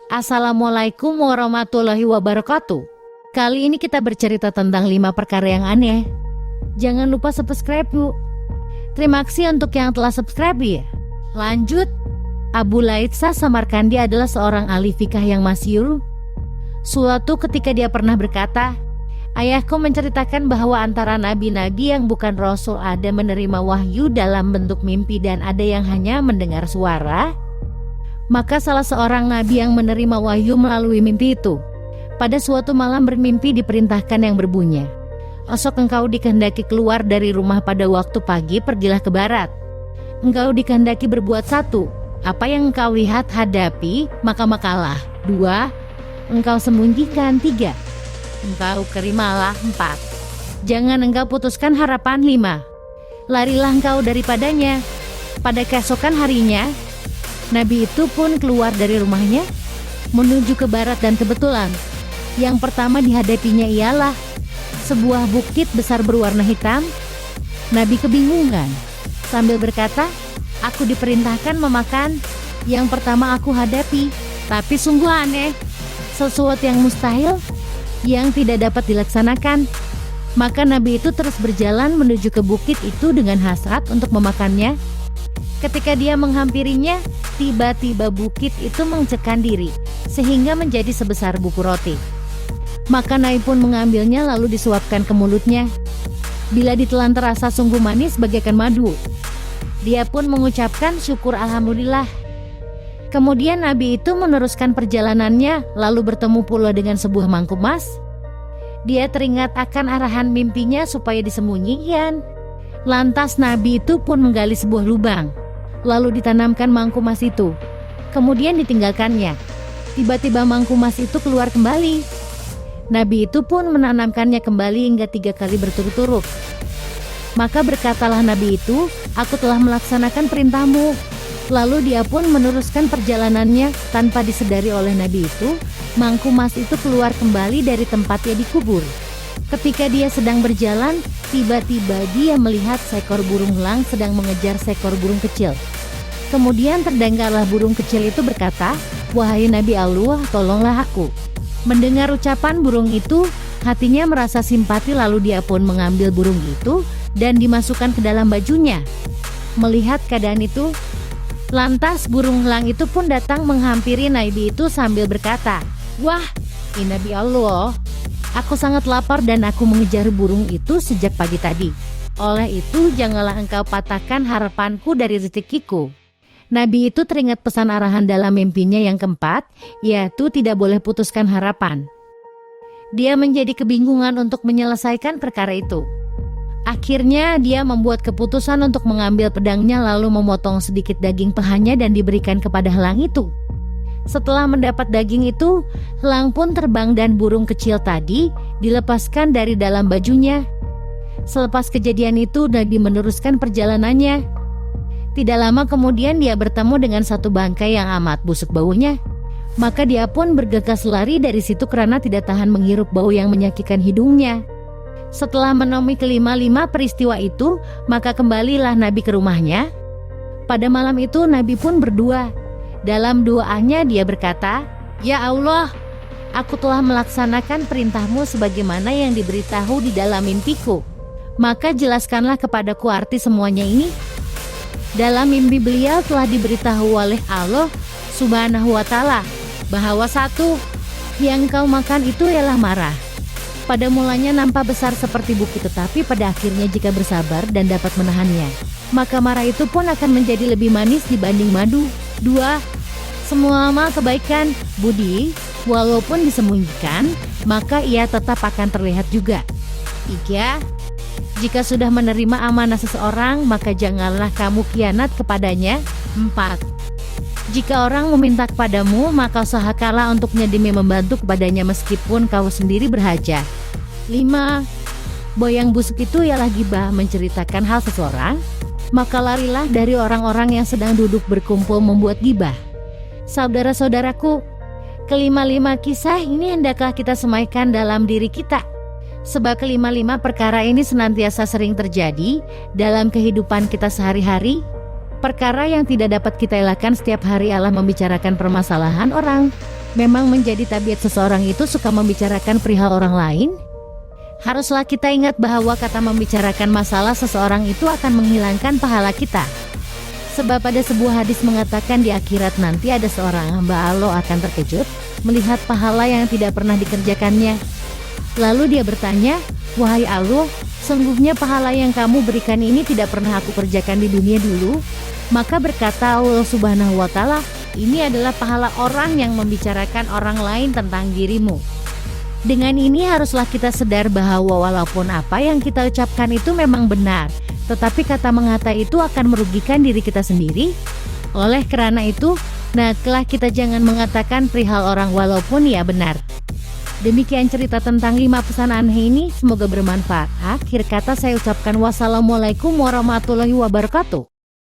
Assalamualaikum warahmatullahi wabarakatuh. Kali ini kita bercerita tentang 5 perkara yang aneh. Jangan lupa subscribe yuk. Terima kasih untuk yang telah subscribe ya. Lanjut. Abu Laitsa Samarkandi adalah seorang ahli fikih yang masyhur. Suatu ketika dia pernah berkata, "Ayahku menceritakan bahwa antara nabi-nabi yang bukan rasul ada menerima wahyu dalam bentuk mimpi dan ada yang hanya mendengar suara. Maka salah seorang nabi yang menerima wahyu melalui mimpi itu, pada suatu malam bermimpi diperintahkan yang berbunyi, 'Esok engkau dikehendaki keluar dari rumah pada waktu pagi, pergilah ke barat. Engkau dikehendaki berbuat 1, apa yang engkau lihat hadapi, maka makalah. 2, engkau sembunyikan. 3, engkau terimalah. 4, jangan engkau putuskan harapan. 5, larilah engkau daripadanya.' Pada keesokan harinya, nabi itu pun keluar dari rumahnya menuju ke barat dan kebetulan yang pertama dihadapinya ialah sebuah bukit besar berwarna hitam. Nabi kebingungan sambil berkata, 'Aku diperintahkan memakan yang pertama aku hadapi, tapi sungguh aneh, sesuatu yang mustahil yang tidak dapat dilaksanakan.' Maka Nabi itu terus berjalan menuju ke bukit itu dengan hasrat untuk memakannya. Ketika dia menghampirinya, tiba-tiba bukit itu mencekam diri sehingga menjadi sebesar buku roti. Maka Nabi pun mengambilnya lalu disuapkan ke mulutnya. Bila ditelan terasa sungguh manis bagaikan madu. Dia pun mengucapkan syukur alhamdulillah. Kemudian Nabi itu meneruskan perjalanannya lalu bertemu pula dengan sebuah mangkuk emas. Dia teringat akan arahan mimpinya supaya disembunyikan. Lantas Nabi itu pun menggali sebuah lubang, lalu ditanamkan mangkuk emas itu. Kemudian ditinggalkannya. Tiba-tiba mangkuk emas itu keluar kembali. Nabi itu pun menanamkannya kembali hingga 3 kali berturut-turut. Maka berkatalah Nabi itu, 'Aku telah melaksanakan perintahmu.' Lalu dia pun meneruskan perjalanannya tanpa disadari oleh Nabi itu. Mangkuk emas itu keluar kembali dari tempatnya dikubur. Ketika dia sedang berjalan, tiba-tiba dia melihat seekor burung elang sedang mengejar seekor burung kecil. Kemudian terdengarlah burung kecil itu berkata, 'Wahai Nabi Allah, tolonglah aku.' Mendengar ucapan burung itu, hatinya merasa simpati lalu dia pun mengambil burung itu dan dimasukkan ke dalam bajunya. Melihat keadaan itu, lantas burung elang itu pun datang menghampiri Nabi itu sambil berkata, 'Wah, ini Nabi Allah, aku sangat lapar dan aku mengejar burung itu sejak pagi tadi. Oleh itu janganlah engkau patahkan harapanku dari rezekiku.' Nabi itu teringat pesan arahan dalam mimpinya yang keempat, yaitu tidak boleh putuskan harapan. Dia menjadi kebingungan untuk menyelesaikan perkara itu. Akhirnya dia membuat keputusan untuk mengambil pedangnya lalu memotong sedikit daging pahanya dan diberikan kepada elang itu. Setelah mendapat daging itu, elang pun terbang dan burung kecil tadi dilepaskan dari dalam bajunya. Selepas kejadian itu, Nabi meneruskan perjalanannya. Tidak lama kemudian dia bertemu dengan satu bangkai yang amat busuk baunya. Maka dia pun bergegas lari dari situ karena tidak tahan menghirup bau yang menyakitkan hidungnya. Setelah menemui kelima-lima peristiwa itu, maka kembalilah Nabi ke rumahnya. Pada malam itu Nabi pun berdoa. Dalam doanya dia berkata, 'Ya Allah, aku telah melaksanakan perintahmu sebagaimana yang diberitahu di dalam mimpiku. Maka jelaskanlah kepadaku arti semuanya ini.' Dalam mimpi beliau telah diberitahu oleh Allah Subhanahu wa Ta'ala bahwa 1, yang kau makan itu ialah marah. Pada mulanya nampak besar seperti bukit, tetapi pada akhirnya jika bersabar dan dapat menahannya, maka marah itu pun akan menjadi lebih manis dibanding madu. 2, semua amal kebaikan, budi, walaupun disembunyikan, maka ia tetap akan terlihat juga. 3, jika sudah menerima amanah seseorang, maka janganlah kamu khianat kepadanya. 4, jika orang meminta kepadamu, maka usahakanlah untuknya demi membantu kepadanya meskipun kau sendiri berhajat. 5, bahwa yang busuk itu ialah ghibah, menceritakan hal seseorang, maka larilah dari orang-orang yang sedang duduk berkumpul membuat ghibah. Saudara-saudaraku, kelima-lima kisah ini hendaklah kita semaikan dalam diri kita. Sebab kelima-lima perkara ini senantiasa sering terjadi dalam kehidupan kita sehari-hari. Perkara yang tidak dapat kita elakkan setiap hari ialah membicarakan permasalahan orang, Memang menjadi tabiat seseorang itu suka membicarakan perihal orang lain? Haruslah kita ingat bahwa kata membicarakan masalah seseorang itu akan menghilangkan pahala kita. Sebab ada sebuah hadis mengatakan di akhirat nanti ada seorang hamba Allah akan terkejut melihat pahala yang tidak pernah dikerjakannya. Lalu dia bertanya, "Wahai Allah, sungguhnya pahala yang kamu berikan ini tidak pernah aku kerjakan di dunia dulu?" Maka berkata Allah Subhanahu wa Ta'ala, "Ini adalah pahala orang yang membicarakan orang lain tentang dirimu." Dengan ini haruslah kita sadar bahwa walaupun apa yang kita ucapkan itu memang benar, tetapi kata mengata itu akan merugikan diri kita sendiri. Oleh karena itu, hendaklah kita jangan mengatakan perihal orang walaupun ia benar. Demikian cerita tentang 5 pesan aneh ini, semoga bermanfaat. Akhir kata saya ucapkan wassalamualaikum warahmatullahi wabarakatuh.